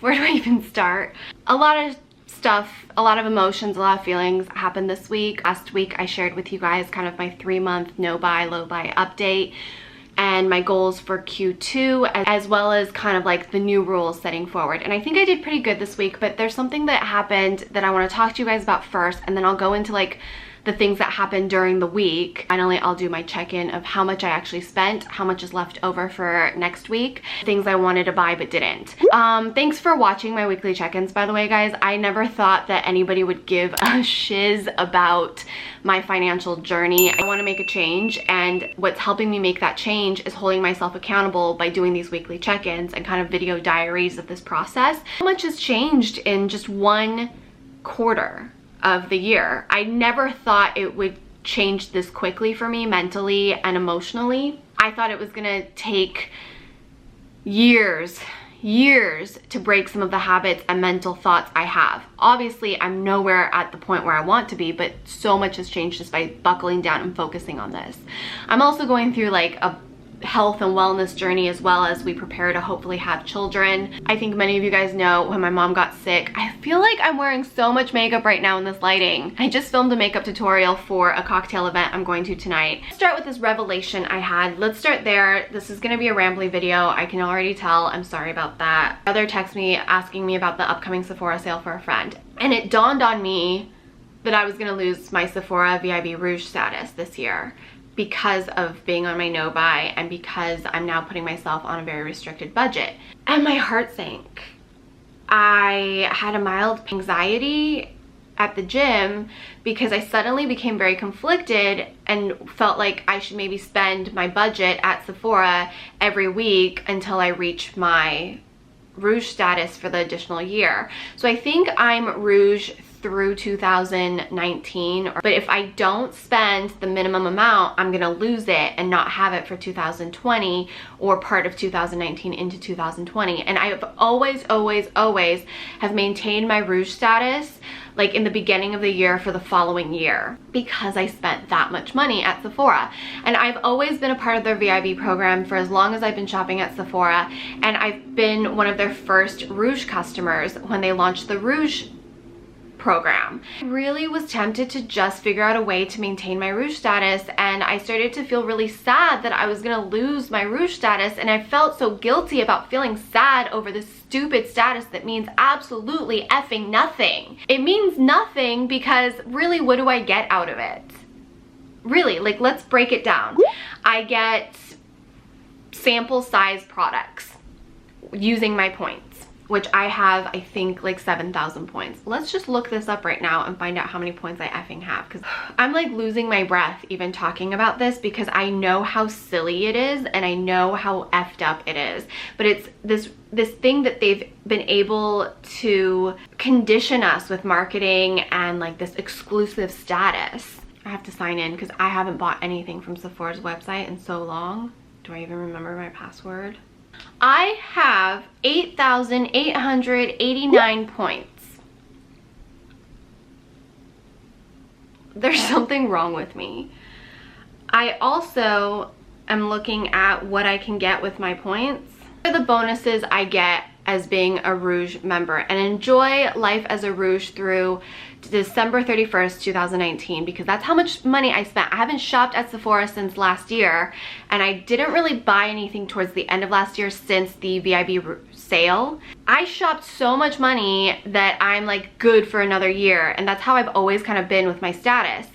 Where do I even start? A lot of stuff, a lot of emotions, a lot of feelings happened this week. Last week I shared with you guys kind of my 3-month no buy, low buy update and my goals for Q2, as well as kind of like the new rules setting forward. And I think I did pretty good this week, but there's something that happened that I want to talk to you guys about first, and then I'll go into like the things that happened during the week. Finally, I'll do my check-in of how much I actually spent, how much is left over for next week, things I wanted to buy but didn't. Thanks for watching my weekly check-ins, by the way, guys. I never thought that anybody would give a shiz about my financial journey. I want to make a change, and what's helping me make that change is holding myself accountable by doing these weekly check-ins and kind of video diaries of this process. How much has changed in just 1 quarter of the year? I never thought it would change this quickly for me mentally and emotionally. I thought it was gonna take years to break some of the habits and mental thoughts I have. Obviously, I'm nowhere at the point where I want to be, but so much has changed just by buckling down and focusing on this. I'm also going through like a health and wellness journey as well as we prepare to hopefully have children. I think many of you guys know when my mom got sick, I feel like I'm wearing so much makeup right now in this lighting. I just filmed a makeup tutorial for a cocktail event I'm going to tonight. Let's start with this revelation I had. Let's start there. This is gonna be a rambly video. I can already tell. I'm sorry about that. My brother texted me asking me about the upcoming Sephora sale for a friend. And it dawned on me that I was gonna lose my Sephora VIB Rouge status this year, because of being on my no buy and because I'm now putting myself on a very restricted budget. And my heart sank. I had a mild anxiety at the gym because I suddenly became very conflicted and felt like I should maybe spend my budget at Sephora every week until I reach my Rouge status for the additional year. So I think I'm Rouge through 2019, but if I don't spend the minimum amount, I'm gonna lose it and not have it for 2020 or part of 2019 into 2020. And I've always have maintained my Rouge status like in the beginning of the year for the following year because I spent that much money at Sephora. And I've always been a part of their VIB program for as long as I've been shopping at Sephora, and I've been one of their first Rouge customers when they launched the Rouge program. I really was tempted to just figure out a way to maintain my Rouge status, and I started to feel really sad that I was gonna lose my Rouge status, and I felt so guilty about feeling sad over this stupid status that means absolutely effing nothing. It means nothing because really, what do I get out of it? Really, like, let's break it down. I get sample size products using my points, which I have, I think, like 7,000 points. Let's just look this up right now and find out how many points I effing have, because I'm like losing my breath even talking about this because I know how silly it is and I know how effed up it is. But it's this thing that they've been able to condition us with marketing and like this exclusive status. I have to sign in because I haven't bought anything from Sephora's website in so long. Do I even remember my password? I have 8,889 points. There's something wrong with me. I also am looking at what I can get with my points. The bonuses I get as being a Rouge member, and enjoy life as a Rouge through December 31st, 2019, because that's how much money I spent. I haven't shopped at Sephora since last year, and I didn't really buy anything towards the end of last year since the VIB sale. I shopped so much money that I'm like good for another year, and that's how I've always kind of been with my status.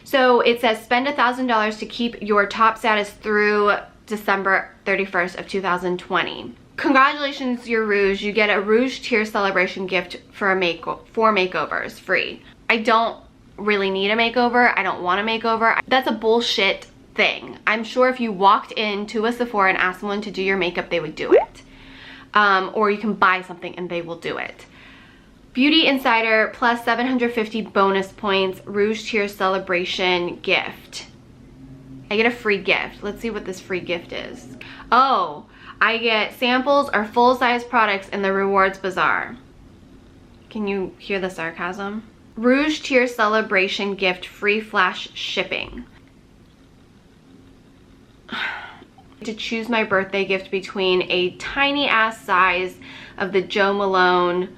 So it says spend $1,000 to keep your top status through December 31st of 2020. Congratulations, you're Rouge. You get a Rouge tier celebration gift for makeovers free. I don't really need a makeover. I don't want a makeover. That's a bullshit thing. I'm sure if you walked into a Sephora and asked someone to do your makeup, they would do it. Or you can buy something and they will do it. Beauty Insider plus 750 bonus points, Rouge tier celebration gift. I get a free gift. Let's see what this free gift is. Oh, I get samples or full-size products in the Rewards Bazaar. Can you hear the sarcasm? Rouge tier celebration gift, free flash shipping. To choose my birthday gift between a tiny ass size of the Jo Malone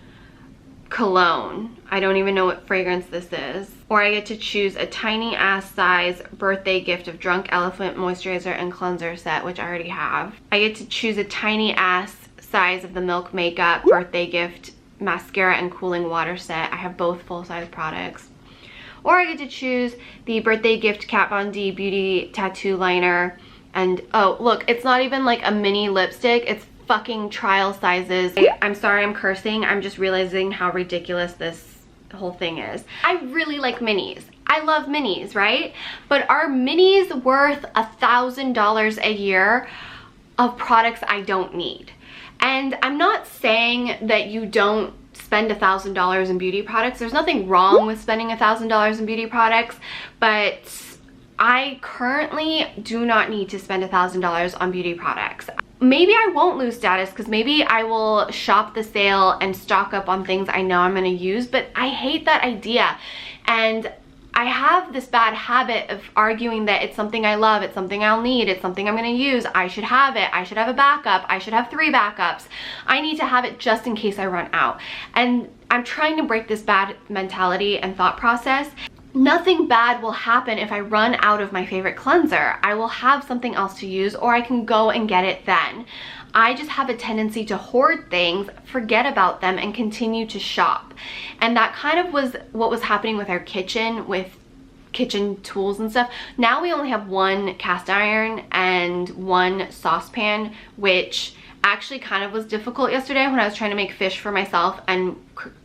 cologne. I don't even know what fragrance this is. Or I get to choose a tiny ass size birthday gift of Drunk Elephant moisturizer and cleanser set, which I already have. I get to choose a tiny ass size of the Milk Makeup birthday gift mascara and cooling water set. I have both full-size products. Or I get to choose the birthday gift Kat Von D beauty tattoo liner. And oh look, it's not even like a mini lipstick, it's fucking trial sizes. I'm sorry I'm cursing, I'm just realizing how ridiculous this whole thing is. I really like minis. I love minis, right? But are minis worth $1,000 a year of products I don't need? And I'm not saying that you don't spend $1,000 in beauty products. There's nothing wrong with spending $1,000 in beauty products, but I currently do not need to spend $1,000 on beauty products. Maybe I won't lose status because maybe I will shop the sale and stock up on things I know I'm going to use, but I hate that idea. And I have this bad habit of arguing that it's something I love, it's something I'll need, it's something I'm going to use, I should have it, I should have a backup, I should have 3 backups. I need to have it just in case I run out. And I'm trying to break this bad mentality and thought process. Nothing bad will happen if I run out of my favorite cleanser. I will have something else to use, or I can go and get it then. I just have a tendency to hoard things, forget about them, and continue to shop. And that kind of was what was happening with our kitchen, with kitchen tools and stuff. Now we only have 1 cast iron and 1 saucepan, which actually kind of was difficult yesterday when I was trying to make fish for myself and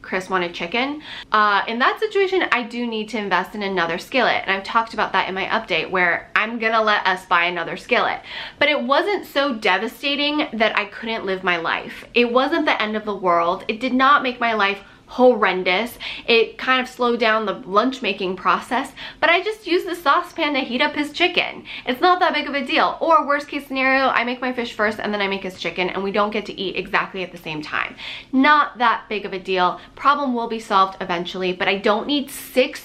Chris wanted chicken. In that situation, I do need to invest in another skillet, and I've talked about that in my update where I'm gonna let us buy another skillet. But it wasn't so devastating that I couldn't live my life. It wasn't the end of the world. It did not make my life horrendous. It kind of slowed down the lunch making process, but I just used the saucepan to heat up his chicken. It's not that big of a deal. Or worst case scenario, I make my fish first and then I make his chicken and we don't get to eat exactly at the same time. Not that big of a deal. Problem will be solved eventually, but I don't need 6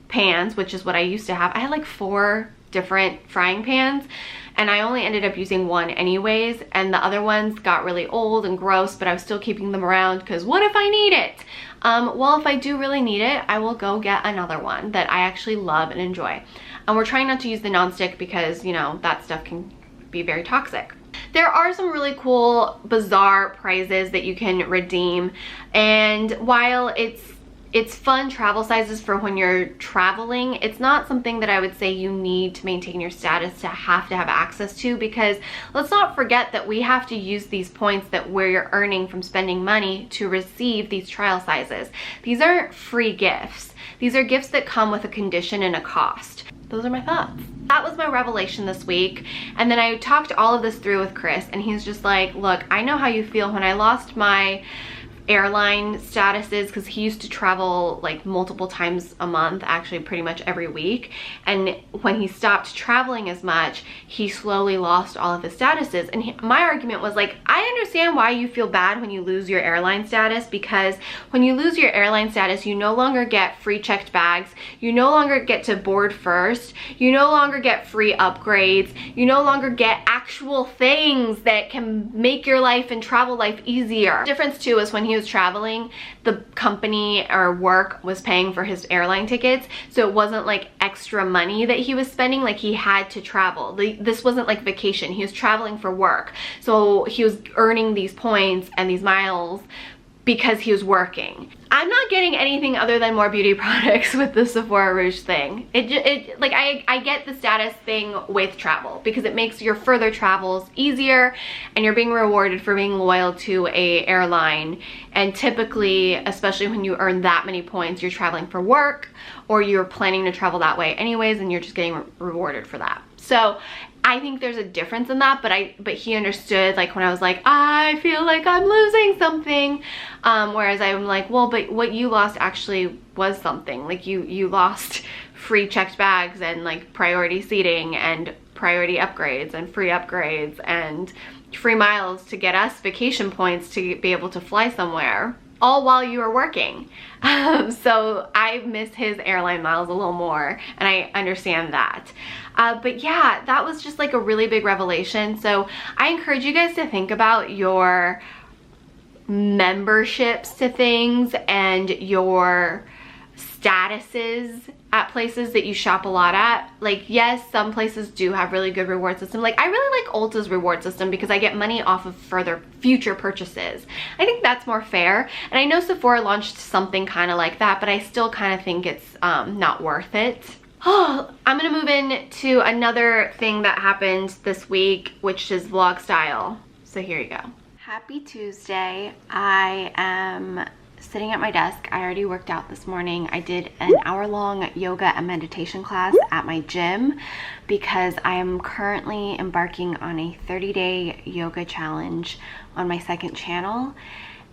pans, which is what I used to have. I had like 4 different frying pans and I only ended up using 1 anyways, and the other ones got really old and gross, but I was still keeping them around because what if I need it? Well, if I do really need it, I will go get another one that I actually love and enjoy. And we're trying not to use the nonstick because, you know, that stuff can be very toxic. There are some really cool, bizarre prizes that you can redeem, and while it's fun travel sizes for when you're traveling, it's not something that I would say you need to maintain your status to have access to, because let's not forget that we have to use these points that we're earning from spending money to receive these trial sizes. These aren't free gifts. These are gifts that come with a condition and a cost. Those are my thoughts. That was my revelation this week. And then I talked all of this through with Chris, and he's just like, look, I know how you feel. When I lost my airline statuses, because he used to travel like multiple times a month, actually pretty much every week, and when he stopped traveling as much, he slowly lost all of his statuses. And my argument was like, I understand why you feel bad when you lose your airline status, because when you lose your airline status, you no longer get free checked bags, you no longer get to board first, you no longer get free upgrades, you no longer get actual things that can make your life and travel life easier. The difference too is when he was traveling, the company or work was paying for his airline tickets, so it wasn't like extra money that he was spending, like he had to travel. This wasn't like vacation, he was traveling for work, so he was earning these points and these miles because he was working. I'm not getting anything other than more beauty products with the Sephora Rouge thing. Like I get the status thing with travel because it makes your further travels easier and you're being rewarded for being loyal to a airline. And typically, especially when you earn that many points, you're traveling for work or you're planning to travel that way anyways, and you're just getting rewarded for that. So I think there's a difference in that, but he understood, like when I was like, I feel like I'm losing something, whereas I'm like, well, but what you lost actually was something. Like you lost free checked bags and like priority seating and priority upgrades and free upgrades and free miles to get us vacation points to be able to fly somewhere. all while you are working. So I miss his airline miles a little more, and I understand that. But yeah, that was just like a really big revelation. So I encourage you guys to think about your memberships to things and your statuses at places that you shop a lot at. Like, yes, some places do have really good reward system. Like, I really like Ulta's reward system because I get money off of further future purchases. I think that's more fair. And I know Sephora launched something kind of like that, but I still kind of think it's not worth it. Oh, I'm gonna move in to another thing that happened this week, which is vlog style. So here you go. Happy Tuesday. I am sitting at my desk. I already worked out this morning. I did an hour-long yoga and meditation class at my gym because I am currently embarking on a 30-day yoga challenge on my second channel.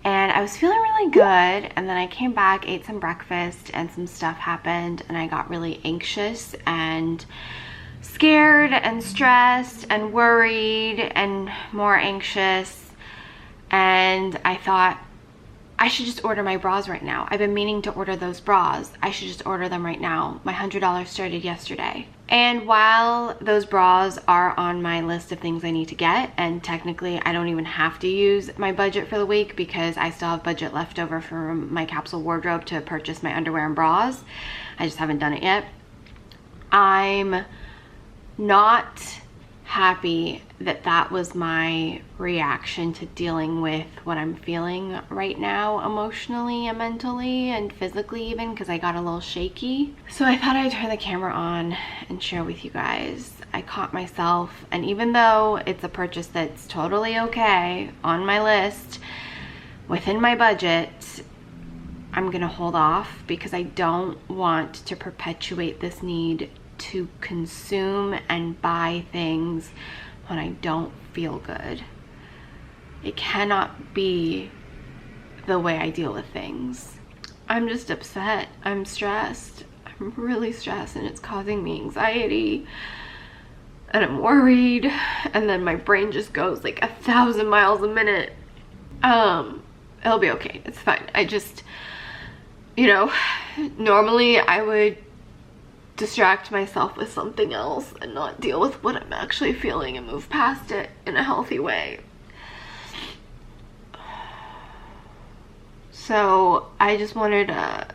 And I was feeling really good, and then I came back, ate some breakfast, and some stuff happened, and I got really anxious and scared and stressed and worried and more anxious. And I thought, I should just order my bras right now. I've been meaning to order those bras. I should just order them right now. My $100 started yesterday. And while those bras are on my list of things I need to get, and technically I don't even have to use my budget for the week because I still have budget left over from my capsule wardrobe to purchase my underwear and bras. I just haven't done it yet. I'm not happy that that was my reaction to dealing with what I'm feeling right now, emotionally and mentally and physically even, because I got a little shaky. So I thought I'd turn the camera on and share with you guys. I caught myself, and even though it's a purchase that's totally okay on my list within my budget, I'm gonna hold off because I don't want to perpetuate this need to consume and buy things when I don't feel good. It cannot be the way I deal with things. I'm just upset. I'm stressed. I'm really stressed, and it's causing me anxiety. And I'm worried. And then my brain just goes like 1,000 miles a minute. It'll be okay. It's fine. I just, you know, normally I would distract myself with something else and not deal with what I'm actually feeling and move past it in a healthy way. So I just wanted to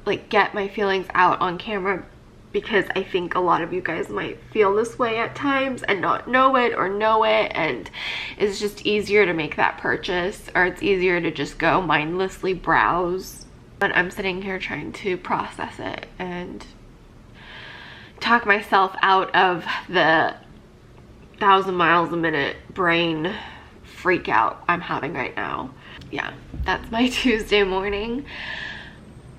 like get my feelings out on camera because I think a lot of you guys might feel this way at times and not know it or know it, and it's just easier to make that purchase, or it's easier to just go mindlessly browse. But I'm sitting here trying to process it and talk myself out of the 1,000 miles a minute brain freak out I'm having right now. Yeah, that's my Tuesday morning.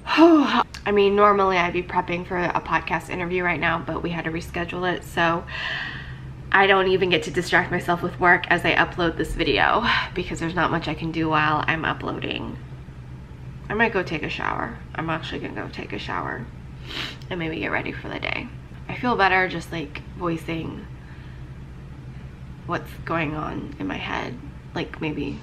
I mean, normally I'd be prepping for a podcast interview right now, but we had to reschedule it, so I don't even get to distract myself with work as I upload this video because there's not much I can do while I'm uploading. I might go take a shower. I'm actually gonna go take a shower and maybe get ready for the day. I feel better just like voicing what's going on in my head, like maybe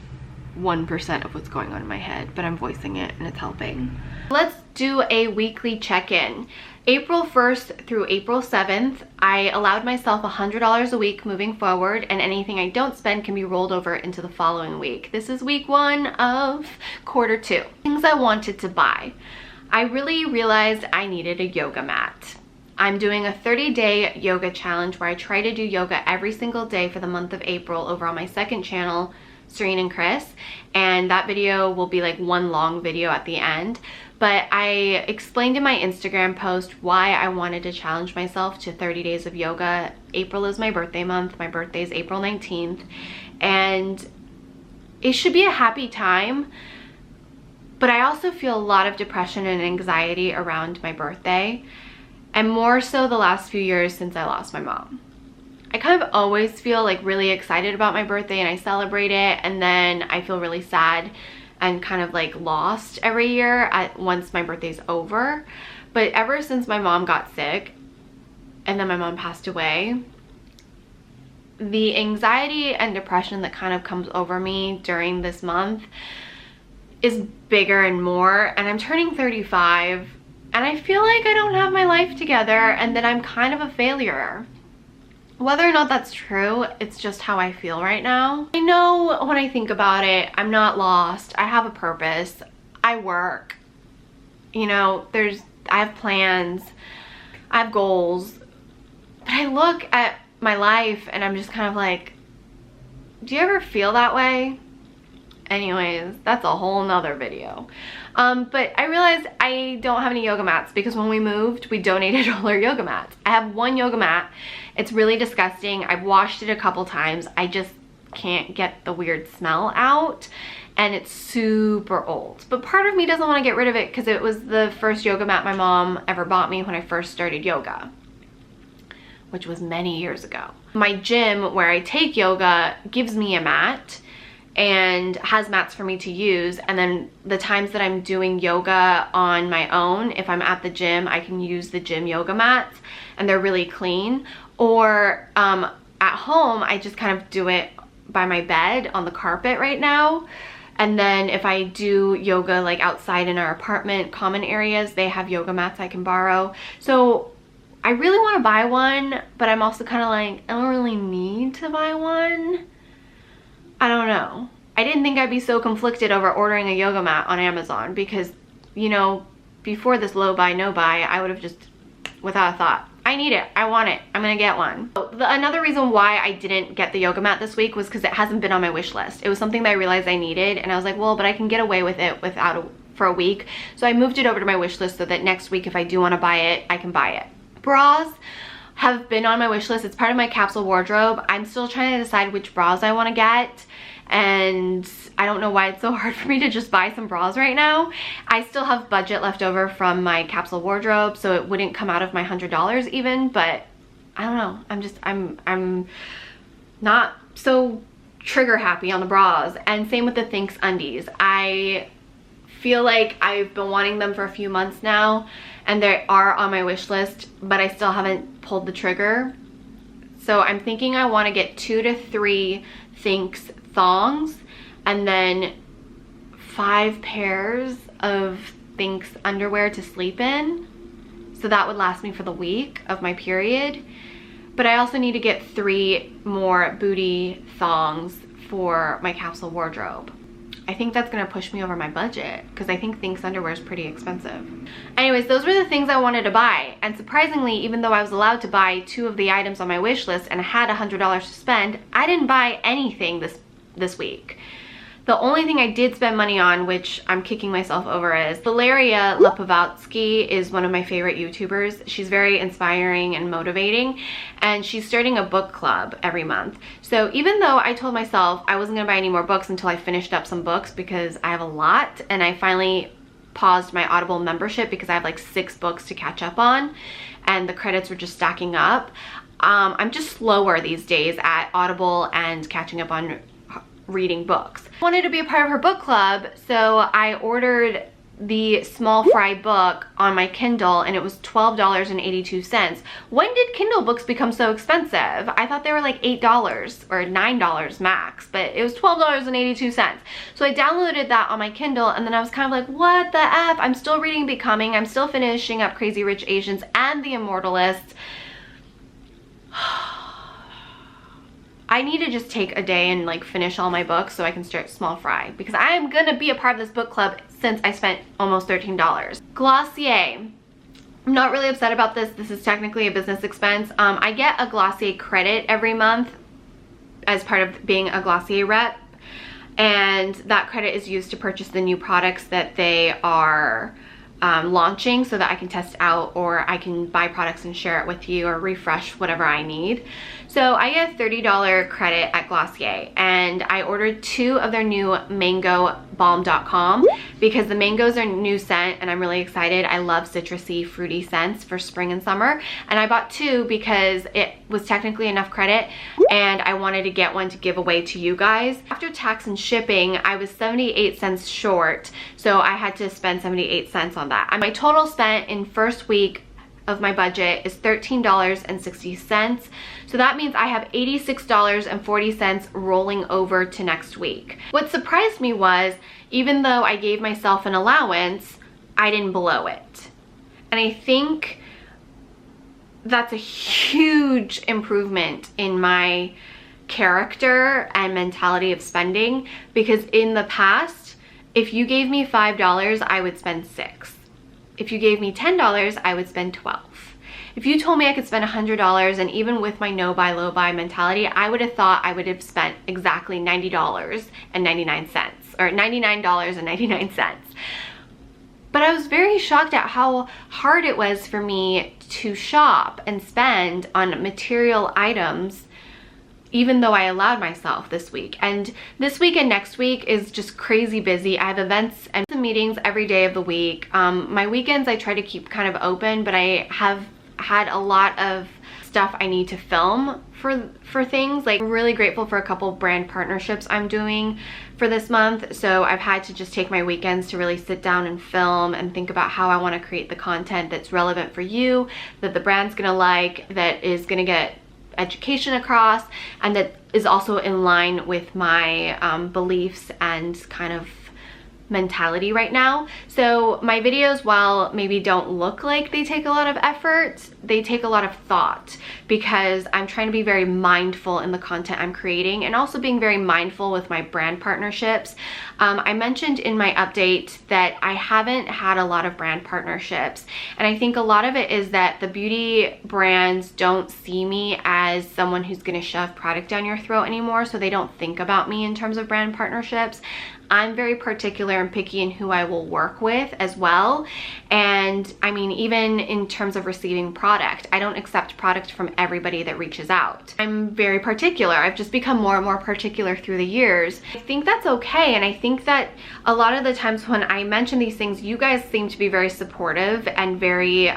1% of what's going on in my head, but I'm voicing it and it's helping. Let's do a weekly check-in. April 1st through April 7th, I allowed myself $100 a week moving forward, and anything I don't spend can be rolled over into the following week. This is week 1 of quarter 2. Things I wanted to buy. I really realized I needed a yoga mat. I'm doing a 30-day yoga challenge where I try to do yoga every single day for the month of April over on my second channel, Serein and Chris, and that video will be like one long video at the end. But I explained in my Instagram post why I wanted to challenge myself to 30 days of yoga. April is my birthday month. My birthday is April 19th. And it should be a happy time. But I also feel a lot of depression and anxiety around my birthday. And more so the last few years since I lost my mom. I kind of always feel like really excited about my birthday and I celebrate it. And then I feel really sad and kind of like lost every year once my birthday's over. But ever since my mom got sick and then my mom passed away, the anxiety and depression that kind of comes over me during this month is bigger and more, and I'm turning 35 and I feel like I don't have my life together and that I'm kind of a failure. Whether or not that's true, it's just how I feel right now. I know when I think about it, I'm not lost. I have a purpose. I work. You know, I have plans. I have goals. But I look at my life and I'm just kind of like, do you ever feel that way? Anyways, that's a whole nother video. But I realized I don't have any yoga mats because when we moved, we donated all our yoga mats. I have one yoga mat. It's really disgusting. I've washed it a couple times. I just can't get the weird smell out, and it's super old. But part of me doesn't want to get rid of it because it was the first yoga mat my mom ever bought me when I first started yoga, which was many years ago. My gym where I take yoga gives me a mat and has mats for me to use, and then the times that I'm doing yoga on my own, if I'm at the gym, I can use the gym yoga mats and they're really clean. Or at home, I just kind of do it by my bed on the carpet right now. And then if I do yoga like outside in our apartment common areas, they have yoga mats I can borrow. So I really want to buy one, but I'm also kind of like, I don't really need to buy one. I don't know. I didn't think I'd be so conflicted over ordering a yoga mat on Amazon because, you know, before this low buy, no buy, I would have just, without a thought, I need it, I want it, I'm gonna get one. Another reason why I didn't get the yoga mat this week was because it hasn't been on my wish list. It was something that I realized I needed, and I was like, well, but I can get away with it for a week. So I moved it over to my wish list so that next week, if I do want to buy it, I can buy it. Bras have been on my wish list. It's part of my capsule wardrobe. I'm still trying to decide which bras I want to get, and I don't know why it's so hard for me to just buy some bras right now. I still have budget left over from my capsule wardrobe, so it wouldn't come out of my $100 even, but I don't know. I'm not so trigger happy on the bras. And same with the Thinx undies. I feel like I've been wanting them for a few months now, and they are on my wish list, but I still haven't pulled the trigger. So I'm thinking I want to get 2 to 3 Thinx thongs and then 5 pairs of Thinx underwear to sleep in. So that would last me for the week of my period. But I also need to get 3 more booty thongs for my capsule wardrobe. I think that's gonna push me over my budget because I think Thinx underwear is pretty expensive. Anyways, those were the things I wanted to buy. And surprisingly, even though I was allowed to buy 2 of the items on my wish list and I had $100 to spend, I didn't buy anything this week. The only thing I did spend money on, which I'm kicking myself over, is Valeria Lipovatsky is one of my favorite YouTubers. She's very inspiring and motivating, and she's starting a book club every month. So even though I told myself I wasn't gonna buy any more books until I finished up some books because I have a lot, and I finally paused my Audible membership because I have like 6 books to catch up on, and the credits were just stacking up. I'm just slower these days at Audible and catching up on reading books. I wanted to be a part of her book club, so I ordered the Small Fry book on my Kindle, and it was $12.82. When did Kindle books become so expensive? I thought they were like $8 or $9 max, but it was $12.82. So I downloaded that on my Kindle, and then I was kind of like, what the F? I'm still reading Becoming, I'm still finishing up Crazy Rich Asians and The Immortalists. I need to just take a day and like finish all my books so I can start Small Fry, because I am gonna be a part of this book club since I spent almost $13. Glossier. I'm not really upset about this. This is technically a business expense. I get a Glossier credit every month as part of being a Glossier rep, and that credit is used to purchase the new products that they are launching so that I can test out, or I can buy products and share it with you or refresh whatever I need. So I get a $30 credit at Glossier, and I ordered 2 of their new mango balm.com because the mangoes are a new scent and I'm really excited. I love citrusy, fruity scents for spring and summer, and I bought 2 because it was technically enough credit and I wanted to get one to give away to you guys. After tax and shipping, I was 78 cents short, so I had to spend 78 cents on that. My total spent in first week of my budget is $13.60. So that means I have $86.40 rolling over to next week. What surprised me was, even though I gave myself an allowance, I didn't blow it. And I think that's a huge improvement in my character and mentality of spending, because in the past, if you gave me $5, I would spend $6. If you gave me $10, I would spend $12. If you told me I could spend $100, and even with my no buy, low buy mentality, I would have thought I would have spent exactly $90.99 or $99.99. But I was very shocked at how hard it was for me to shop and spend on material items, even though I allowed myself this week. And this week and next week is just crazy busy. I have events and meetings every day of the week. My weekends I try to keep kind of open, but I have had a lot of stuff I need to film for things. Like, I'm really grateful for a couple brand partnerships I'm doing for this month. So I've had to just take my weekends to really sit down and film and think about how I want to create the content that's relevant for you, that the brand's gonna like, that is gonna get education across, and that is also in line with my beliefs and kind of mentality right now. So my videos, while maybe don't look like they take a lot of effort, they take a lot of thought, because I'm trying to be very mindful in the content I'm creating, and also being very mindful with my brand partnerships. I mentioned in my update that I haven't had a lot of brand partnerships, and I think a lot of it is that the beauty brands don't see me as someone who's going to shove product down your throat anymore, so they don't think about me in terms of brand partnerships. I'm very particular and picky in who I will work with as well. And I mean, even in terms of receiving product, I don't accept product from everybody that reaches out. I'm very particular. I've just become more and more particular through the years. I think that's okay. And I think that a lot of the times when I mention these things, you guys seem to be very supportive and very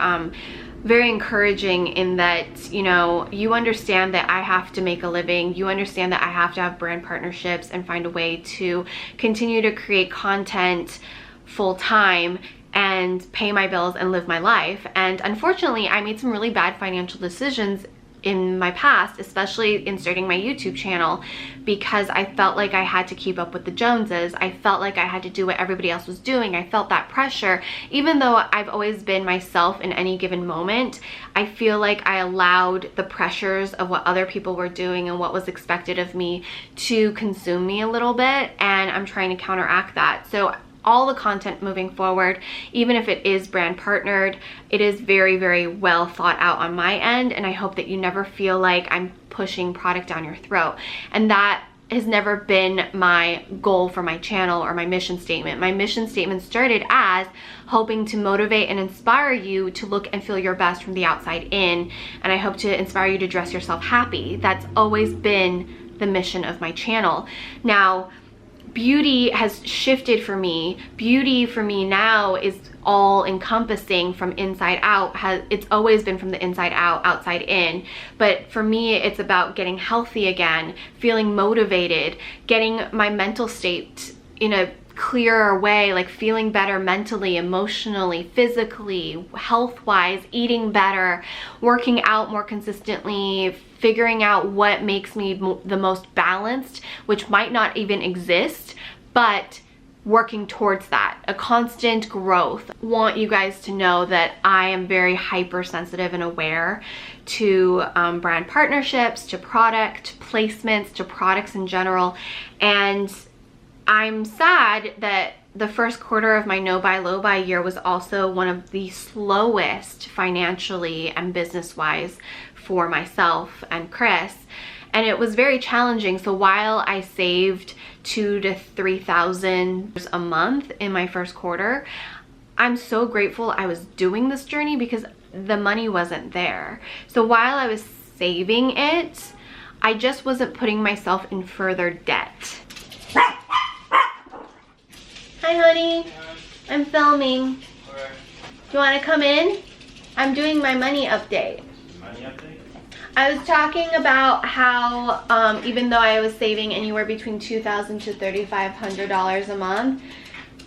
encouraging, in that, you know, you understand that I have to make a living. You understand that I have to have brand partnerships and find a way to continue to create content full time and pay my bills and live my life. And unfortunately, I made some really bad financial decisions in my past, especially in starting my YouTube channel, because I felt like I had to keep up with the Joneses. I felt like I had to do what everybody else was doing. I felt that pressure. Even though I've always been myself in any given moment, I feel like I allowed the pressures of what other people were doing and what was expected of me to consume me a little bit, and I'm trying to counteract that. So all the content moving forward, even if it is brand partnered, it is very, very well thought out on my end, and I hope that you never feel like I'm pushing product down your throat. And that has never been my goal for my channel or my mission statement. My mission statement started as hoping to motivate and inspire you to look and feel your best from the outside in, and I hope to inspire you to dress yourself happy. That's always been the mission of my channel. Now, beauty has shifted for me. Beauty for me now is all encompassing from inside out. It's always been from the inside out, outside in. But for me, it's about getting healthy again, feeling motivated, getting my mental state in a clearer way, like feeling better mentally, emotionally, physically, health-wise, eating better, working out more consistently, figuring out what makes me the most balanced, which might not even exist, but working towards that, a constant growth. I want you guys to know that I am very hypersensitive and aware to brand partnerships, to product placements, to products in general, and I'm sad that the first quarter of my no buy, low buy year was also one of the slowest financially and business-wise for myself and Chris. And it was very challenging. So while I saved $2,000 to $3,000 a month in my first quarter, I'm so grateful I was doing this journey, because the money wasn't there. So while I was saving it, I just wasn't putting myself in further debt. Hi, honey. I'm filming. Okay. You want to come in? I'm doing my money update. Money update? I was talking about how even though I was saving anywhere between $2,000 to $3,500 a month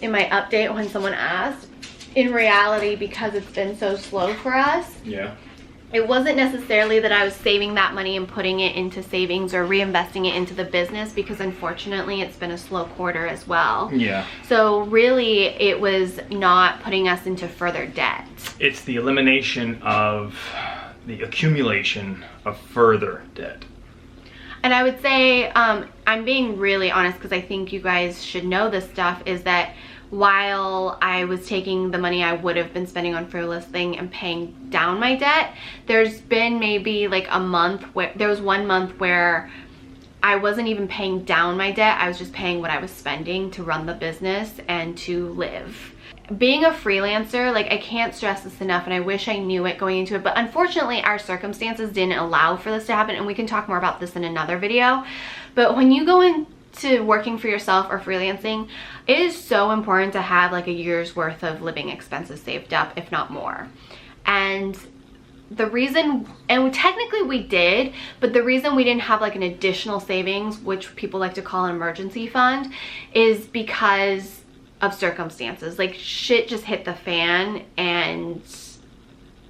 in my update when someone asked, in reality, because it's been so slow for us, Yeah. it wasn't necessarily that I was saving that money and putting it into savings or reinvesting it into the business, because unfortunately it's been a slow quarter as well. Yeah. So really it was not putting us into further debt. It's the elimination of the accumulation of further debt. And I would say, I'm being really honest because I think you guys should know this stuff, is that while I was taking the money I would have been spending on Frivolous Thing and paying down my debt, there's been maybe like a month where, there was 1 month where I wasn't even paying down my debt. I was just paying what I was spending to run the business and to live. Being a freelancer, like, I can't stress this enough, and I wish I knew it going into it, but unfortunately our circumstances didn't allow for this to happen, and we can talk more about this in another video. But when you go into working for yourself or freelancing, it is so important to have like a year's worth of living expenses saved up, if not more. And the reason, and technically we did, but the reason we didn't have like an additional savings, which people like to call an emergency fund, is because of circumstances. Like, shit just hit the fan, and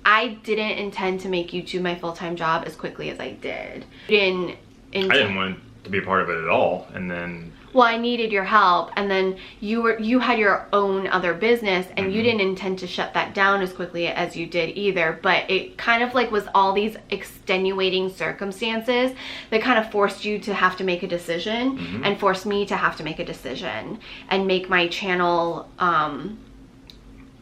I didn't intend to make YouTube my full-time job as quickly as I did. I didn't want to be a part of it at all, and then, well, I needed your help, and then you had your own other business, and you didn't intend to shut that down as quickly as you did either. But it kind of like was all these extenuating circumstances that kind of forced you to have to make a decision, and forced me to have to make a decision and make my channel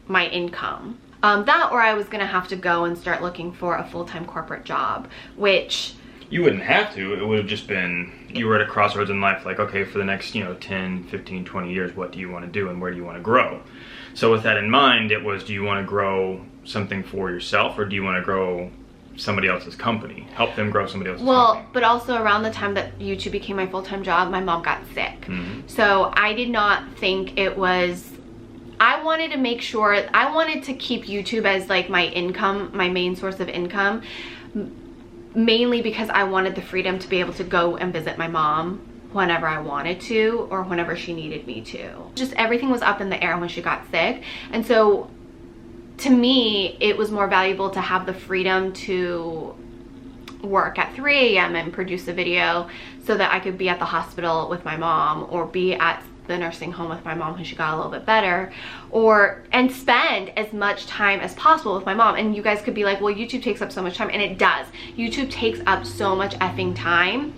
my income. That, or I was gonna have to go and start looking for a full-time corporate job, which you wouldn't have to. It would have just been, you were at a crossroads in life, like, okay, for the next, 10, 15, 20 years, what do you want to do and where do you want to grow? So with that in mind, it was, do you want to grow something for yourself, or do you want to grow somebody else's company? Help them grow somebody else's company? But also around the time that YouTube became my full-time job, my mom got sick. So I did not think it was, I wanted to make sure, I wanted to keep YouTube as like my income, my main source of income, mainly because I wanted the freedom to be able to go and visit my mom whenever I wanted to, or whenever she needed me to. Just everything was up in the air when she got sick. And so to me, it was more valuable to have the freedom to work at 3 a.m. and produce a video so that I could be at the hospital with my mom, or be at the nursing home with my mom when she got a little bit better, and spend as much time as possible with my mom. And you guys could be like, well, YouTube takes up so much time, and it does. YouTube takes up so much effing time,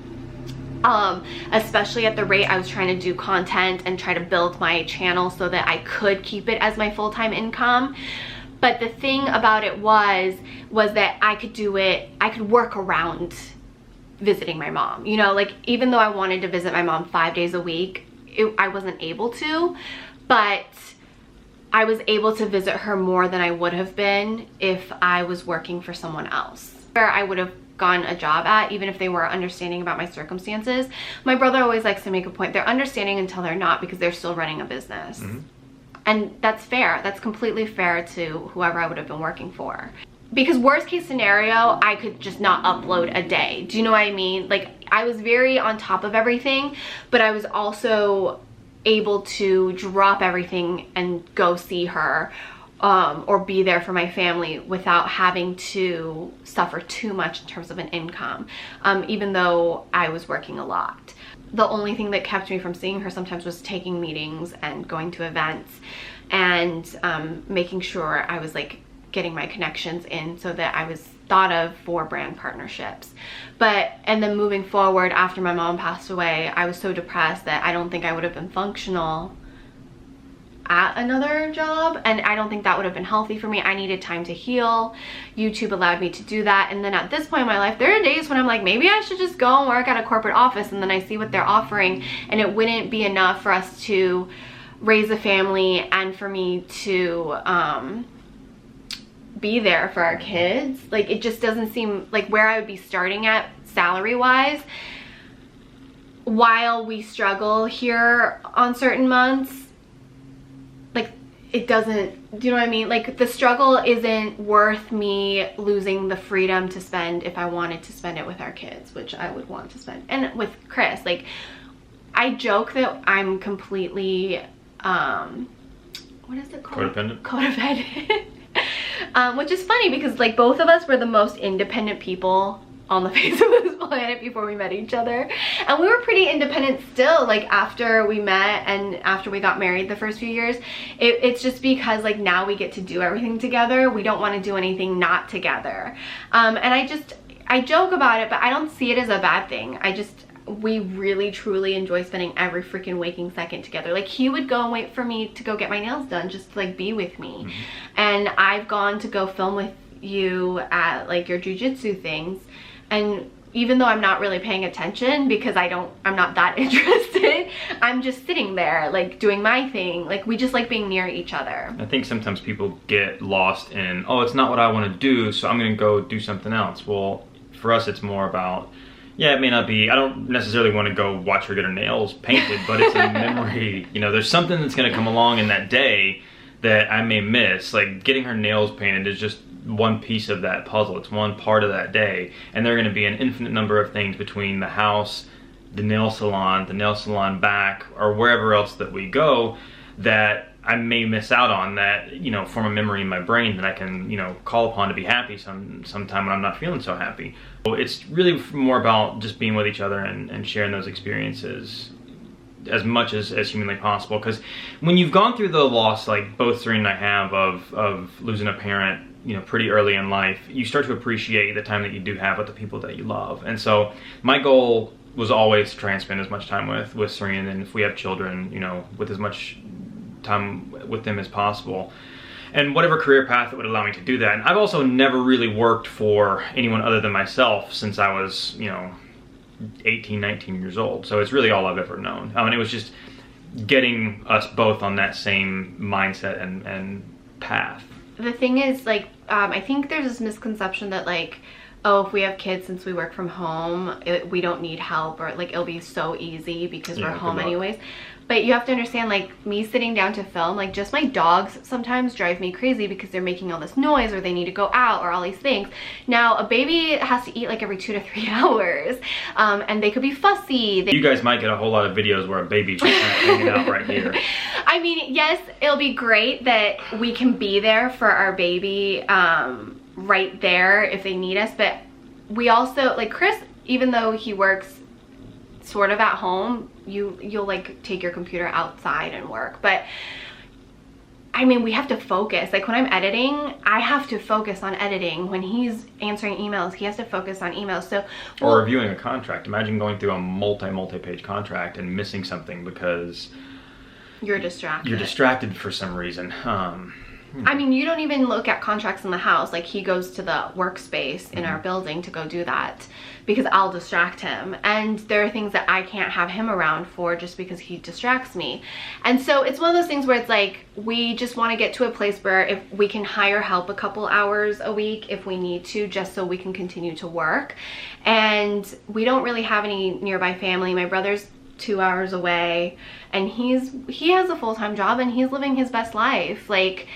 especially at the rate I was trying to do content and try to build my channel so that I could keep it as my full-time income. But the thing about it was that I could do it, I could work around visiting my mom. Like, even though I wanted to visit my mom 5 days a week, I wasn't able to, but I was able to visit her more than I would have been if I was working for someone else, where I would have gotten a job at, even if they were understanding about my circumstances. My brother always likes to make a point, they're understanding until they're not, because they're still running a business. And that's fair. That's completely fair to whoever I would have been working for. Because worst case scenario, I could just not upload a day. Do you know what I mean? Like, I was very on top of everything, but I was also able to drop everything and go see her, or be there for my family without having to suffer too much in terms of an income, even though I was working a lot. The only thing that kept me from seeing her sometimes was taking meetings and going to events, and making sure I was like getting my connections in so that I was thought of for brand partnerships. And then moving forward, after my mom passed away, I was so depressed that I don't think I would have been functional at another job, and I don't think that would have been healthy for me. I needed time to heal. YouTube allowed me to do that. And then at this point in my life, there are days when I'm like, maybe I should just go and work at a corporate office, and then I see what they're offering, and it wouldn't be enough for us to raise a family and for me to be there for our kids. Like, it just doesn't seem like where I would be starting at salary wise, while we struggle here on certain months. Like, it doesn't, do you know what I mean? Like, the struggle isn't worth me losing the freedom to spend if I wanted to spend it with our kids, which I would want to spend, and with Chris. Like, I joke that I'm completely what is it called? Codependent. Codependent. Which is funny because like both of us were the most independent people on the face of this planet before we met each other, and we were pretty independent still, like after we met and after we got married the first few years. It's just because like now we get to do everything together. We don't want to do anything not together, and I joke about it, but I don't see it as a bad thing. We really truly enjoy spending every freaking waking second together. Like he would go and wait for me to go get my nails done just to like be with me. And I've gone to go film with you at like your jujitsu things, and even though I'm not really paying attention because I'm not that interested, I'm just sitting there like doing my thing. Like we just like being near each other. I think sometimes people get lost in, oh, it's not what I want to do, so I'm gonna go do something else. Well, for us it's more about, yeah, it may not be, I don't necessarily want to go watch her get her nails painted, but it's a memory. You know, there's something that's going to come along in that day that I may miss. Like getting her nails painted is just one piece of that puzzle. It's one part of that day. And there are going to be an infinite number of things between the house, the nail salon back, or wherever else that we go that I may miss out on, that, you know, form a memory in my brain that I can, you know, call upon to be happy sometime when I'm not feeling so happy. So it's really more about just being with each other and sharing those experiences as much as humanly possible. Because when you've gone through the loss, like both Serene and I have, of losing a parent, you know, pretty early in life, you start to appreciate the time that you do have with the people that you love. And so my goal was always to try and spend as much time with Serene, and if we have children, you know, with as much time with them as possible, and whatever career path that would allow me to do that. And I've also never really worked for anyone other than myself since I was, you know, 18, 19 years old. So it's really all I've ever known. And it was just getting us both on that same mindset and path. The thing is, like, I think there's this misconception that like, oh, if we have kids, since we work from home, we don't need help, or like it'll be so easy because we're home anyways. But you have to understand, like me sitting down to film, like just my dogs sometimes drive me crazy because they're making all this noise, or they need to go out, or all these things. Now a baby has to eat like every 2 to 3 hours, and they could be fussy. You guys might get a whole lot of videos where a baby's just kind of hanging out right here. I mean, yes, it'll be great that we can be there for our baby right there if they need us, but we also, like Chris, even though he works sort of at home, you'll like take your computer outside and work. But I mean, we have to focus. Like when I'm editing, I have to focus on editing. When he's answering emails, he has to focus on emails. So or reviewing a contract. Imagine going through a multi-page contract and missing something because you're distracted. You're distracted for some reason. I mean, you don't even look at contracts in the house. Like he goes to the workspace in our building to go do that because I'll distract him. And there are things that I can't have him around for just because he distracts me. And so it's one of those things where it's like, we just want to get to a place where if we can hire help a couple hours a week if we need to, just so we can continue to work. And we don't really have any nearby family. My brother's 2 hours away, and he has a full-time job and he's living his best life. Like,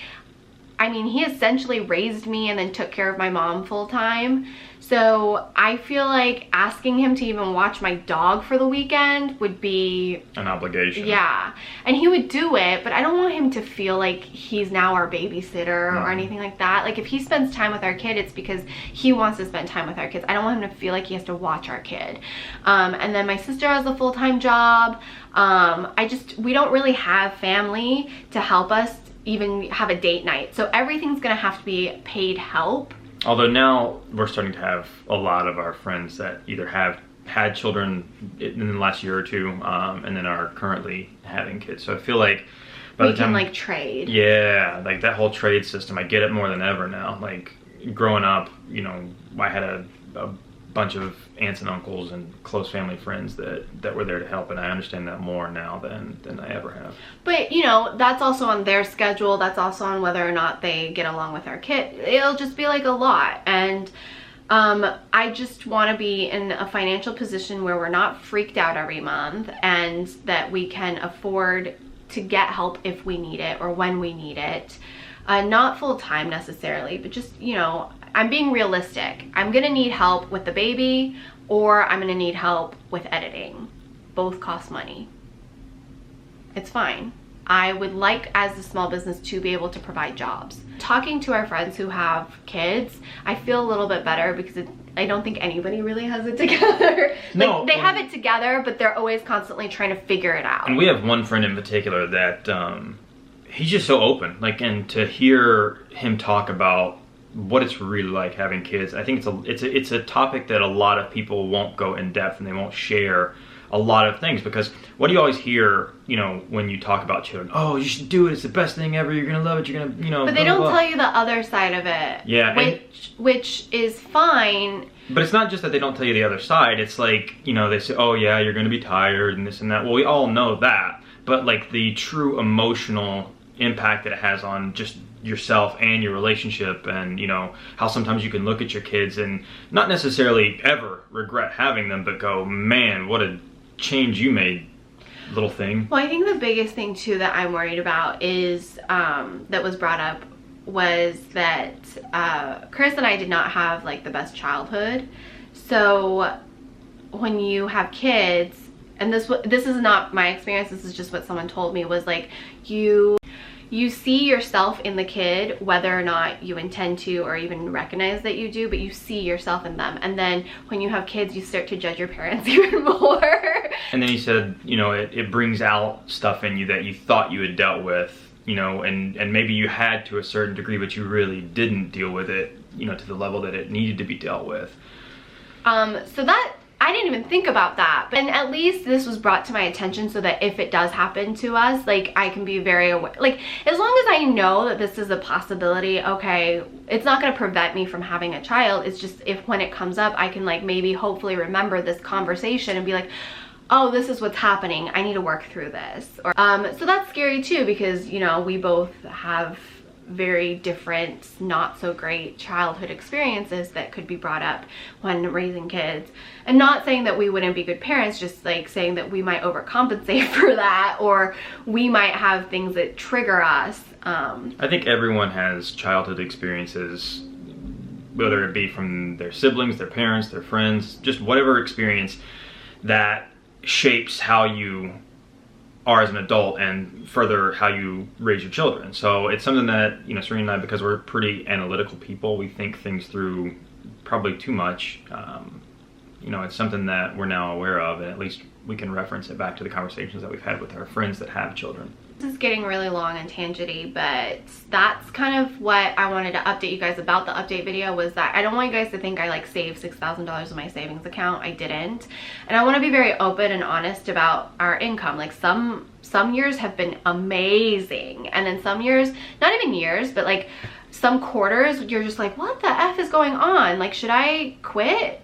I mean, he essentially raised me and then took care of my mom full-time. So I feel like asking him to even watch my dog for the weekend would be an obligation. Yeah, and he would do it, but I don't want him to feel like he's now our babysitter or anything like that. Like if he spends time with our kid, it's because he wants to spend time with our kids. I don't want him to feel like he has to watch our kid. And then my sister has a full-time job. We don't really have family to help us even have a date night. So everything's gonna have to be paid help. Although now we're starting to have a lot of our friends that either have had children in the last year or two, and then are currently having kids. So I feel like by the time we can like trade. Yeah, like that whole trade system, I get it more than ever now. Like growing up, you know, I had a bunch of aunts and uncles and close family friends that were there to help, and I understand that more now than I ever have. But you know, that's also on their schedule. That's also on whether or not they get along with our kid. It'll just be like a lot. And I just want to be in a financial position where we're not freaked out every month, and that we can afford to get help if we need it or when we need it. Not full-time necessarily, but just, you know, I'm being realistic. I'm gonna need help with the baby, or I'm gonna need help with editing. Both cost money. It's fine. I would like, as a small business, to be able to provide jobs. Talking to our friends who have kids, I feel a little bit better because I don't think anybody really has it together. No, like, they have it together, but they're always constantly trying to figure it out. And we have one friend in particular that he's just so open. Like, and to hear him talk about what it's really like having kids, I think it's a topic that a lot of people won't go in depth and they won't share a lot of things, because what do you always hear, you know, when you talk about children? Oh, you should do it, it's the best thing ever, you're gonna love it, you're gonna, you know. But they don't tell you the other side of it. Yeah. Which is fine. But it's not just that they don't tell you the other side, it's like, you know, they say, oh yeah, you're gonna be tired and this and that. Well, we all know that, but like the true emotional impact that it has on just yourself and your relationship, and you know how sometimes you can look at your kids and not necessarily ever regret having them, but go, man, what a change you made, little thing. Well, I think the biggest thing too that I'm worried about is that was brought up was that Chris and I did not have like the best childhood. So when you have kids, and this is not my experience, this is just what someone told me, was like you see yourself in the kid, whether or not you intend to or even recognize that you do, but you see yourself in them. And then when you have kids, you start to judge your parents even more. And then he said, you know, it brings out stuff in you that you thought you had dealt with, you know, and maybe you had to a certain degree, but you really didn't deal with it, you know, to the level that it needed to be dealt with. So that, I didn't even think about that. And at least this was brought to my attention so that if it does happen to us, like, I can be very aware. Like, as long as I know that this is a possibility, okay, it's not gonna prevent me from having a child. It's just, if when it comes up, I can like maybe hopefully remember this conversation and be like, oh, this is what's happening, I need to work through this. Or so that's scary too, because, you know, we both have very different, not so great childhood experiences that could be brought up when raising kids. And not saying that we wouldn't be good parents, just like saying that we might overcompensate for that, or we might have things that trigger us. I think everyone has childhood experiences, whether it be from their siblings, their parents, their friends, just whatever experience that shapes how you are as an adult and further how you raise your children. So it's something that, you know, Serein and I, because we're pretty analytical people, we think things through probably too much. You know, it's something that we're now aware of, and at least we can reference it back to the conversations that we've had with our friends that have children. This is getting really long and tangenty, but that's kind of what I wanted to update you guys about. The update video was that I don't want you guys to think I like saved $6,000 in my savings account. I didn't. And I want to be very open and honest about our income. Like some years have been amazing, and then some years, not even years, but like some quarters, you're just like, what the F is going on? Like, should I quit?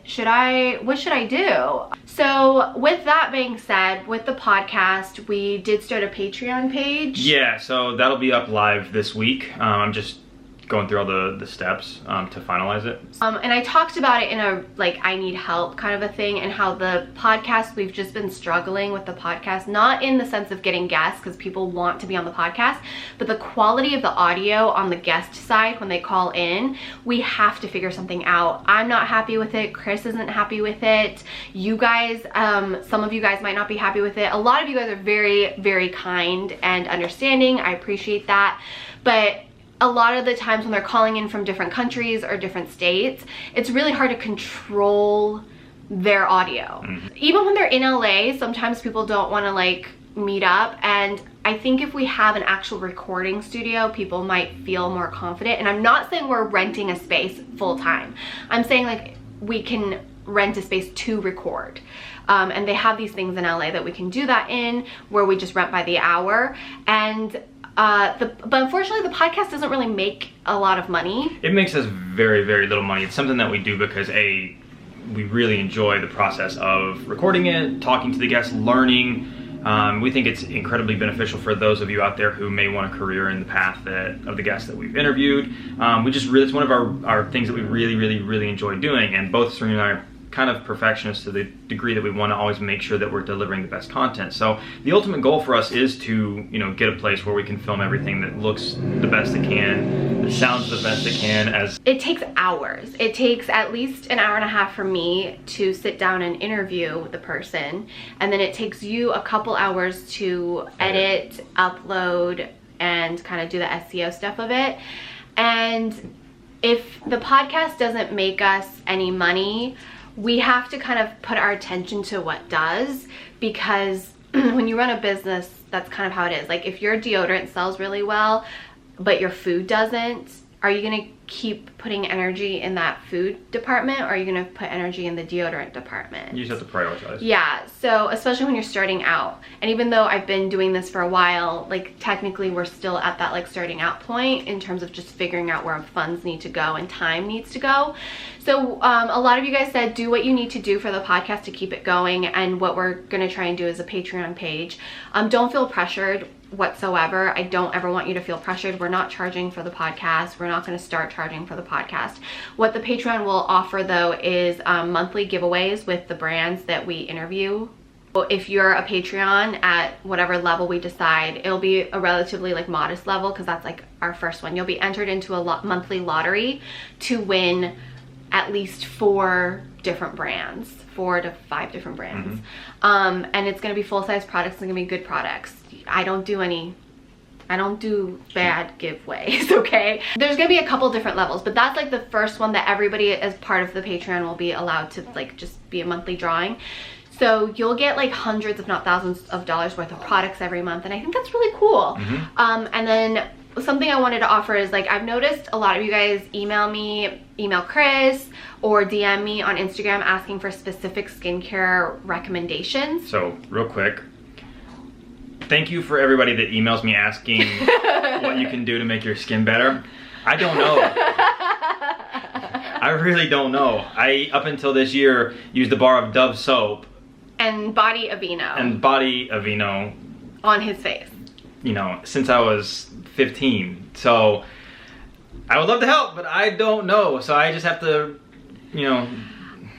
What should I do? So with that being said, with the podcast, we did start a Patreon page. Yeah, so that'll be up live this week. I'm just going through all the steps to finalize it. And I talked about it in a, like, I need help kind of a thing, and how the podcast, we've just been struggling with the podcast, not in the sense of getting guests, because people want to be on the podcast, but the quality of the audio on the guest side when they call in, we have to figure something out. I'm not happy with it. Chris isn't happy with it. You guys, some of you guys might not be happy with it. A lot of you guys are very, very kind and understanding. I appreciate that. But a lot of the times when they're calling in from different countries or different states, it's really hard to control their audio. Even when they're in LA, sometimes people don't want to like meet up, and I think if we have an actual recording studio, people might feel more confident. And I'm not saying we're renting a space full time. I'm saying like we can rent a space to record. And they have these things in LA that we can do that in, where we just rent by the hour. And but unfortunately the podcast doesn't really make a lot of money. It makes us very, very little money. It's something that we do because we really enjoy the process of recording it, talking to the guests, learning. We think it's incredibly beneficial for those of you out there who may want a career in the path of the guests that we've interviewed. It's one of our things that we really, really, really enjoy doing, and both Serein and I are kind of perfectionists to the degree that we want to always make sure that we're delivering the best content. So the ultimate goal for us is to, you know, get a place where we can film everything that looks the best it can, that sounds the best it can. As it takes hours. It takes at least an hour and a half for me to sit down and interview the person, and then it takes you a couple hours to edit, upload, and kind of do the SEO stuff of it. And if the podcast doesn't make us any money, we have to kind of put our attention to what does, because when you run a business, that's kind of how it is. Like, if your deodorant sells really well, but your food doesn't, are you gonna keep putting energy in that food department, or are you gonna put energy in the deodorant department? you just have to prioritize. Yeah, so especially when you're starting out. And even though I've been doing this for a while, like technically we're still at that like starting out point in terms of just figuring out where funds need to go and time needs to go. So a lot of you guys said do what you need to do for the podcast to keep it going, and what we're gonna try and do is a Patreon page. Don't feel pressured whatsoever. I don't ever want you to feel pressured. We're not charging for the podcast. We're not going to start charging for the podcast. What the Patreon will offer though is monthly giveaways with the brands that we interview. If you're a Patreon at whatever level we decide, it'll be a relatively like modest level, because that's like our first one. You'll be entered into a monthly lottery to win at least 4 different brands, 4 to 5 different brands. And it's going to be full-size products. It's going to be good products. I don't do bad giveaways, okay? There's gonna be a couple different levels, but that's like the first one that everybody as part of the Patreon will be allowed to like just be a monthly drawing. So you'll get like hundreds, if not thousands of dollars worth of products every month, and I think that's really cool. And then something I wanted to offer is, like, I've noticed a lot of you guys email me, email Chris, or DM me on Instagram asking for specific skincare recommendations. So real quick, thank you for everybody that emails me asking what you can do to make your skin better. I don't know. I really don't know. I, up until this year, used a bar of Dove soap. And Body Aveeno. And Body Aveeno. On his face. You know, since I was 15. So, I would love to help, but I don't know. So I just have to, you know,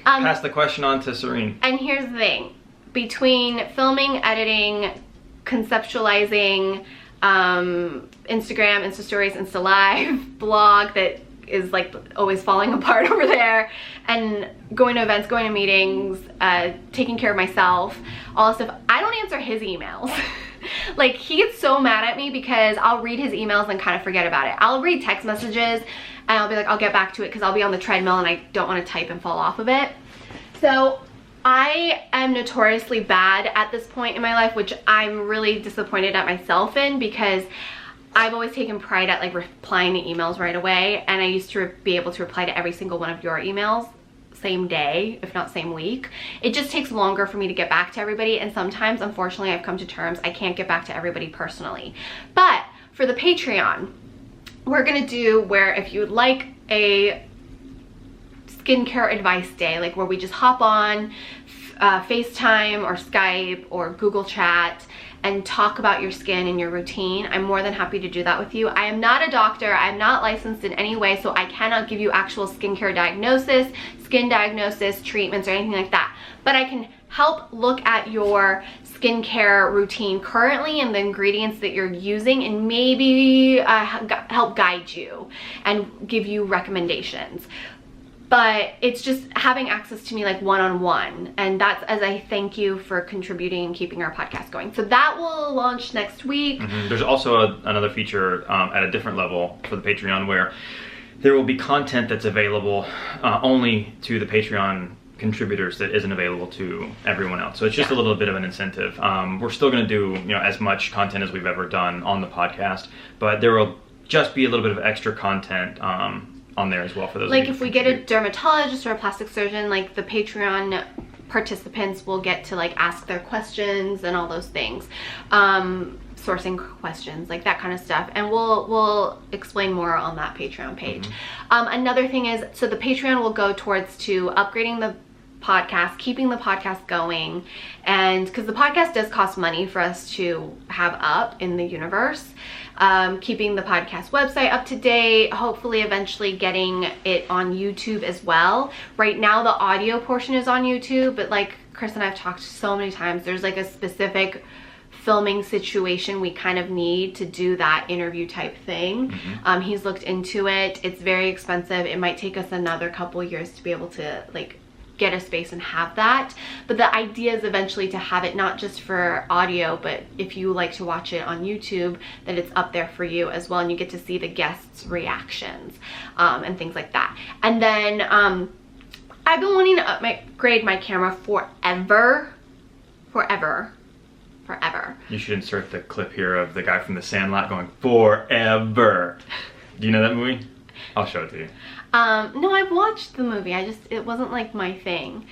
pass the question on to Serein. And here's the thing. Between filming, editing, conceptualizing, Instagram, Insta Stories, Insta Live, blog that is like always falling apart over there, and going to events, going to meetings, taking care of myself, all this stuff, I don't answer his emails. Like, he gets so mad at me because I'll read his emails and kind of forget about it. I'll read text messages and I'll be like, I'll get back to it, because I'll be on the treadmill and I don't want to type and fall off of it. So I am notoriously bad at this point in my life, which I'm really disappointed at myself in, because I've always taken pride at like replying to emails right away, and I used to be able to reply to every single one of your emails same day, if not same week. It just takes longer for me to get back to everybody, and sometimes, unfortunately, I've come to terms I can't get back to everybody personally. But for the Patreon, we're gonna do where if you would like a skincare advice day, like where we just hop on FaceTime or Skype or Google Chat and talk about your skin and your routine, I'm more than happy to do that with you. I am not a doctor. I'm not licensed in any way, so I cannot give you actual skincare diagnosis, skin diagnosis, treatments, or anything like that. But I can help look at your skincare routine currently and the ingredients that you're using, and maybe help guide you and give you recommendations. But it's just having access to me like one-on-one, and that's as I thank you for contributing and keeping our podcast going. So that will launch next week. There's also another feature at a different level for the Patreon, where there will be content that's available only to the Patreon contributors that isn't available to everyone else. So it's just a little bit of an incentive. We're still going to do, you know, as much content as we've ever done on the podcast, but there will just be a little bit of extra content on there as well for those. Like if we get a dermatologist or a plastic surgeon, like the Patreon participants will get to like ask their questions and all those things, sourcing questions, like that kind of stuff, and we'll explain more on that Patreon page. Another thing is, so the Patreon will go towards to upgrading the podcast, keeping the podcast going, and because the podcast does cost money for us to have up in the universe, keeping the podcast website up to date, hopefully eventually getting it on YouTube as well. Right now the audio portion is on YouTube, but like Chris and I've talked so many times, there's like a specific filming situation we kind of need to do that interview type thing. He's looked into it. It's very expensive. It might take us another couple years to be able to like get a space and have that, but the idea is eventually to have it not just for audio, but if you like to watch it on YouTube, that it's up there for you as well, and you get to see the guests' reactions and things like that. And then I've been wanting to upgrade my camera forever. You should insert the clip here of the guy from The Sandlot going, "Forever." Do you know that movie? I'll show it to you. No, I've watched the movie. It wasn't like my thing.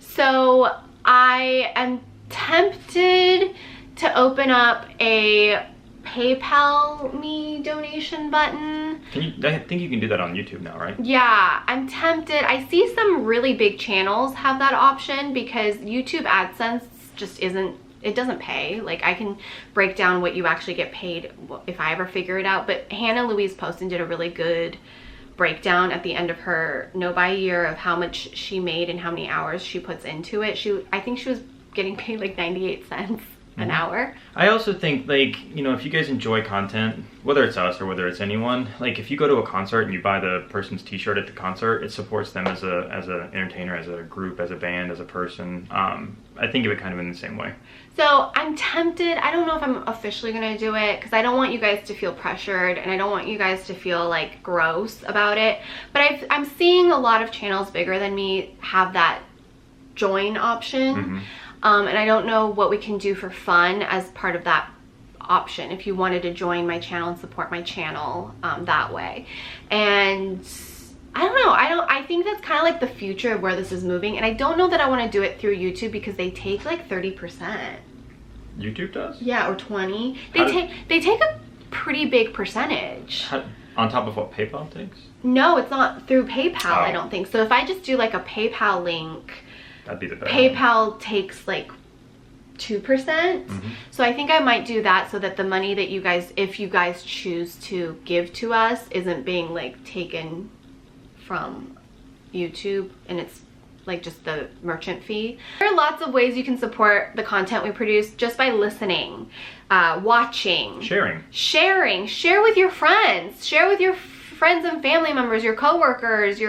So I am tempted to open up a PayPal me donation button. I think you can do that on YouTube now, right? Yeah, I'm tempted. I see some really big channels have that option because YouTube AdSense just it doesn't pay. Like, I can break down what you actually get paid if I ever figure it out, but Hannah Louise Poston did a really good breakdown at the end of her no-buy year of how much she made and how many hours she puts into it. I think she was getting paid like 98 cents an hour. I also think, like, you know, if you guys enjoy content, whether it's us or whether it's anyone, like if you go to a concert and you buy the person's t-shirt at the concert, it supports them as a entertainer, as a group, as a band, as a person. I think of it kind of in the same way. So I'm tempted. I don't know if I'm officially gonna do it because I don't want you guys to feel pressured and I don't want you guys to feel like gross about it, but I'm seeing a lot of channels bigger than me have that join option. And I don't know what we can do for fun as part of that option if you wanted to join my channel and support my channel that way. And I don't know, I think that's kind of like the future of where this is moving, and I don't know that I want to do it through YouTube because they take like 30%. YouTube does? Yeah, or 20. They take a pretty big percentage. On top of what PayPal takes? No, it's not through PayPal, I don't think. So if I just do like a PayPal link, that'd be the best. PayPal takes like 2%. So I think I might do that so that the money that you guys, if you guys choose to give to us, isn't being like taken from YouTube and it's like just the merchant fee. There are lots of ways you can support the content we produce just by listening, watching, sharing. Share with your friends, share with your friends and family members, your coworkers,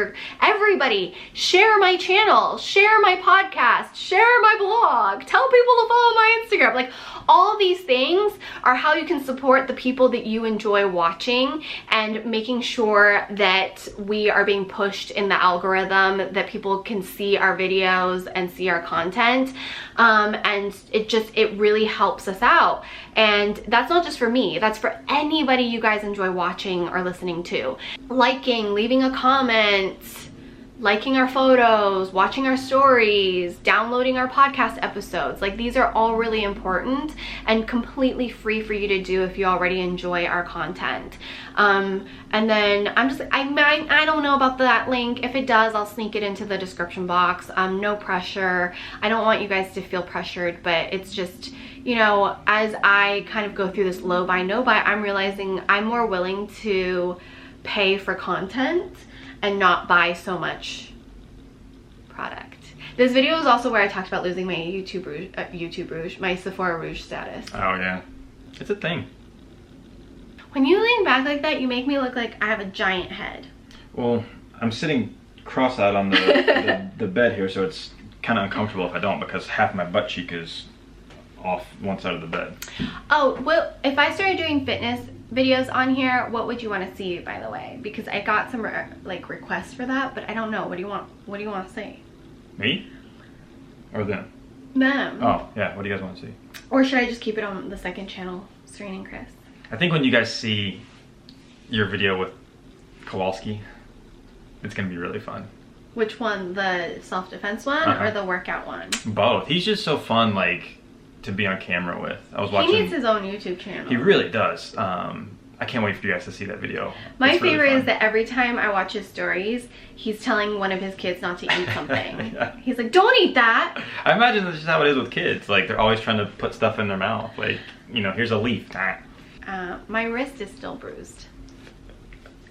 everybody. Share my channel, share my podcast, share my blog, tell people to follow my Instagram. Like, all these things are how you can support the people that you enjoy watching and making sure that we are being pushed in the algorithm, that people can see our videos and see our content. And it really helps us out. And that's not just for me, that's for anybody you guys enjoy watching or listening to. Liking, leaving a comment, liking our photos, watching our stories, downloading our podcast episodes. Like, these are all really important and completely free for you to do if you already enjoy our content. And then I don't know about that link. If it does, I'll sneak it into the description box. No pressure. I don't want you guys to feel pressured, but it's just, you know, as I kind of go through this low buy, no buy, I'm realizing I'm more willing to pay for content and not buy so much product. This video is also where I talked about losing my my Sephora Rouge status. Oh yeah, it's a thing. When you lean back like that, you make me look like I have a giant head. Well, I'm sitting cross-eyed on the bed here, so it's kind of uncomfortable if I don't, because half my butt cheek is off one side of the bed. Oh, well, if I started doing fitness videos on here, what would you want to see, by the way? Because I got some like requests for that, but I don't know. What do you want to see? Me? Or them? Them. Oh, yeah. What do you guys want to see? Or should I just keep it on the second channel, Serein and Chris? I think when you guys see your video with Kowalski, it's going to be really fun. Which one? The self-defense one or the workout one? Both. He's just so fun, like, to be on camera with. I was watching. He needs his own YouTube channel. He really does. I can't wait for you guys to see that video. My It's really favorite fun. is that every time I watch his stories, he's telling one of his kids not to eat something. Yeah. He's like, don't eat that. I imagine that's just how it is with kids. Like, they're always trying to put stuff in their mouth. Like, you know, here's a leaf. My wrist is still bruised.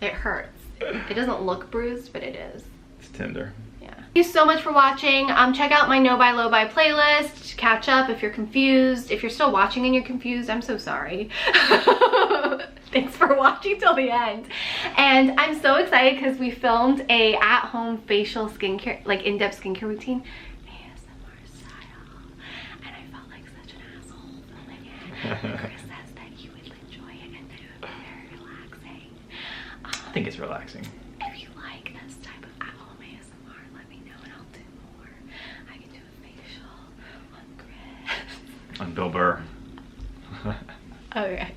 It hurts. It doesn't look bruised, but it is. It's tender. Yeah. Thank you so much for watching. Check out my No Buy Low Buy playlist. Catch up if you're confused. If you're still watching and you're confused, I'm so sorry. Thanks for watching till the end. And I'm so excited because we filmed a at-home facial skincare, like in-depth skincare routine, ASMR style. And I felt like such an asshole filming it. And Chris says that you would enjoy it and that it would be very relaxing. I think it's relaxing. If you like this type of at-home ASMR, let me know and I'll do more. I can do a facial on Chris. On Bill Burr. Okay.